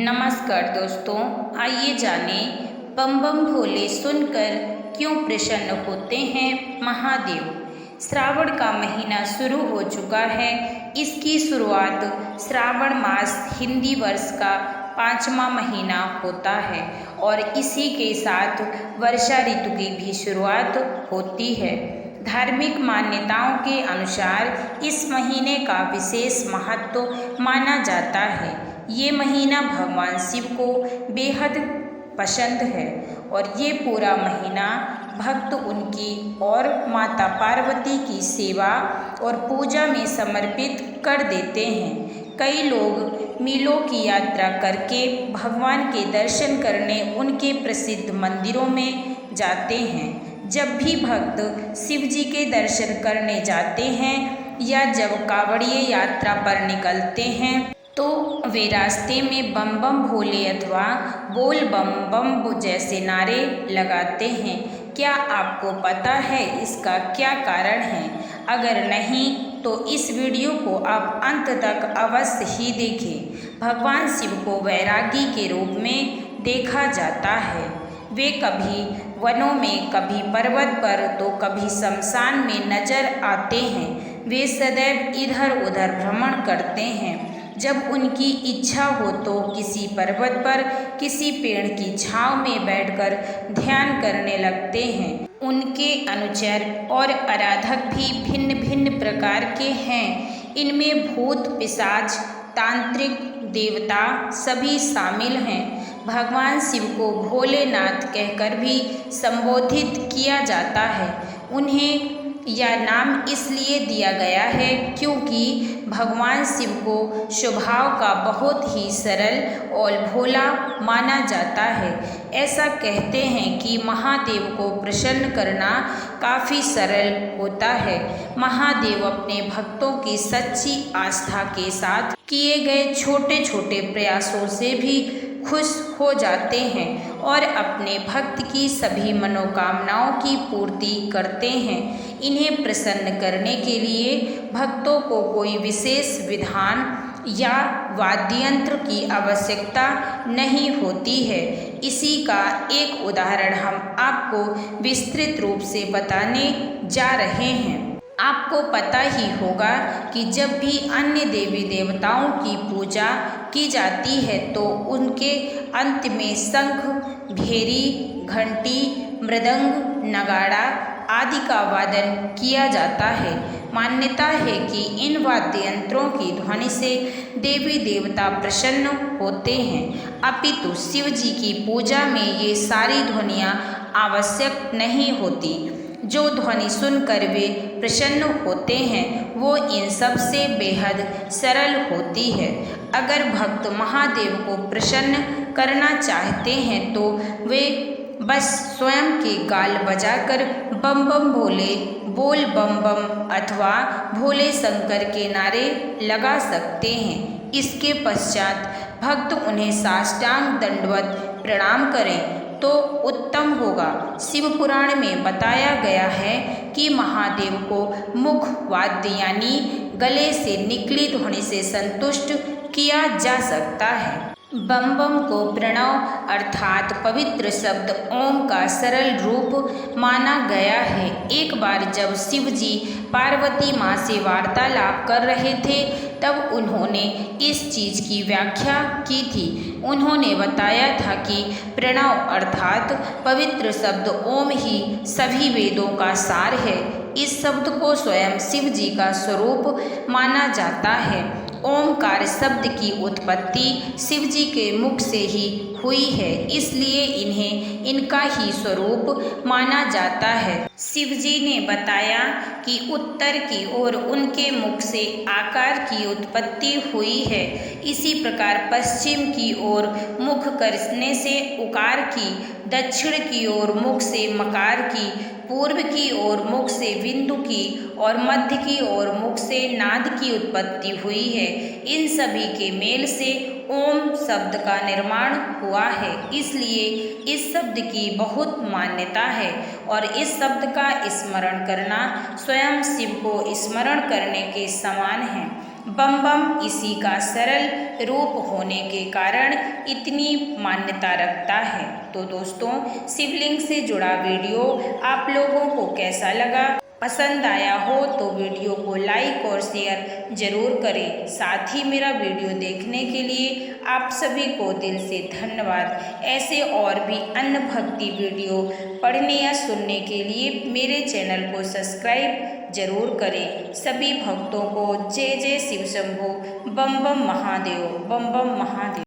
नमस्कार दोस्तों, आइए जाने बम बम भोले सुनकर क्यों प्रसन्न होते हैं महादेव। श्रावण का महीना शुरू हो चुका है। इसकी शुरुआत श्रावण मास हिंदी वर्ष का 5वां महीना होता है और इसी के साथ वर्षा ऋतु की भी शुरुआत होती है। धार्मिक मान्यताओं के अनुसार इस महीने का विशेष महत्व माना जाता है। ये महीना भगवान शिव को बेहद पसंद है और ये पूरा महीना भक्त उनकी और माता पार्वती की सेवा और पूजा में समर्पित कर देते हैं। कई लोग मीलों की यात्रा करके भगवान के दर्शन करने उनके प्रसिद्ध मंदिरों में जाते हैं। जब भी भक्त शिव जी के दर्शन करने जाते हैं या जब कांवड़िए यात्रा पर निकलते हैं तो वे रास्ते में बम बम भोले अथवा बोल बम बम जैसे नारे लगाते हैं। क्या आपको पता है इसका क्या कारण है? अगर नहीं तो इस वीडियो को आप अंत तक अवश्य ही देखें। भगवान शिव को वैरागी के रूप में देखा जाता है। वे कभी वनों में, कभी पर्वत पर तो कभी शमशान में नजर आते हैं। वे सदैव इधर उधर भ्रमण करते हैं। जब उनकी इच्छा हो तो किसी पर्वत पर किसी पेड़ की छांव में बैठकर ध्यान करने लगते हैं। उनके अनुचर और आराधक भी भिन्न भिन्न प्रकार के हैं। इनमें भूत, पिशाच, तांत्रिक, देवता सभी शामिल हैं। भगवान शिव को भोलेनाथ कहकर भी संबोधित किया जाता है। उन्हें यह नाम इसलिए दिया गया है क्योंकि भगवान शिव को स्वभाव का बहुत ही सरल और भोला माना जाता है। ऐसा कहते हैं कि महादेव को प्रसन्न करना काफ़ी सरल होता है। महादेव अपने भक्तों की सच्ची आस्था के साथ किए गए छोटे छोटे प्रयासों से भी खुश हो जाते हैं और अपने भक्त की सभी मनोकामनाओं की पूर्ति करते हैं। इन्हें प्रसन्न करने के लिए भक्तों को कोई विशेष विधान या वाद्य यंत्र की आवश्यकता नहीं होती है। इसी का एक उदाहरण हम आपको विस्तृत रूप से बताने जा रहे हैं। आपको पता ही होगा कि जब भी अन्य देवी देवताओं की पूजा की जाती है तो उनके अंत में शंख, भेरी, घंटी, मृदंग, नगाड़ा आदि का वादन किया जाता है। मान्यता है कि इन वाद्य यंत्रों की ध्वनि से देवी देवता प्रसन्न होते हैं, अपितु शिव जी की पूजा में ये सारी ध्वनियाँ आवश्यक नहीं होती। जो ध्वनि सुनकर वे प्रसन्न होते हैं वो इन सब से बेहद सरल होती है। अगर भक्त महादेव को प्रसन्न करना चाहते हैं तो वे बस स्वयं के गाल बजाकर बम बम भोले, बोल बम बम अथवा भोले शंकर के नारे लगा सकते हैं। इसके पश्चात भक्त उन्हें साष्टांग दंडवत प्रणाम करें तो उत्तम होगा। शिव पुराण में बताया गया है कि महादेव को मुख वाद्य यानी गले से निकली ध्वनि से संतुष्ट किया जा सकता है। बम बम को प्रणव अर्थात पवित्र शब्द ओम का सरल रूप माना गया है। एक बार जब शिव जी पार्वती माँ से वार्तालाप कर रहे थे तब उन्होंने इस चीज़ की व्याख्या की थी। उन्होंने बताया था कि प्रणव अर्थात पवित्र शब्द ओम ही सभी वेदों का सार है। इस शब्द को स्वयं शिव जी का स्वरूप माना जाता है। ओमकार शब्द की उत्पत्ति शिव जी के मुख से ही हुई है, इसलिए इन्हें इनका ही स्वरूप माना जाता है। शिव जी ने बताया कि उत्तर की ओर उनके मुख से आकार की उत्पत्ति हुई है। इसी प्रकार पश्चिम की ओर मुख करने से उकार की, दक्षिण की ओर मुख से मकार की, पूर्व की ओर मुख से बिंदु की और मध्य की ओर मुख से नाद की उत्पत्ति हुई है। इन सभी के मेल से ओम शब्द का निर्माण हुआ है, इसलिए इस शब्द की बहुत मान्यता है और इस शब्द का स्मरण करना स्वयं शिव को स्मरण करने के समान है। बम बम इसी का सरल रूप होने के कारण इतनी मान्यता रखता है। तो दोस्तों, शिवलिंग से जुड़ा वीडियो आप लोगों को कैसा लगा? पसंद आया हो तो वीडियो को लाइक और शेयर जरूर करें। साथ ही मेरा वीडियो देखने के लिए आप सभी को दिल से धन्यवाद। ऐसे और भी अन्य भक्ति वीडियो पढ़ने या सुनने के लिए मेरे चैनल को सब्सक्राइब जरूर करें। सभी भक्तों को जय जय शिव शंभो, बम बम महादेव, बम बम महादेव।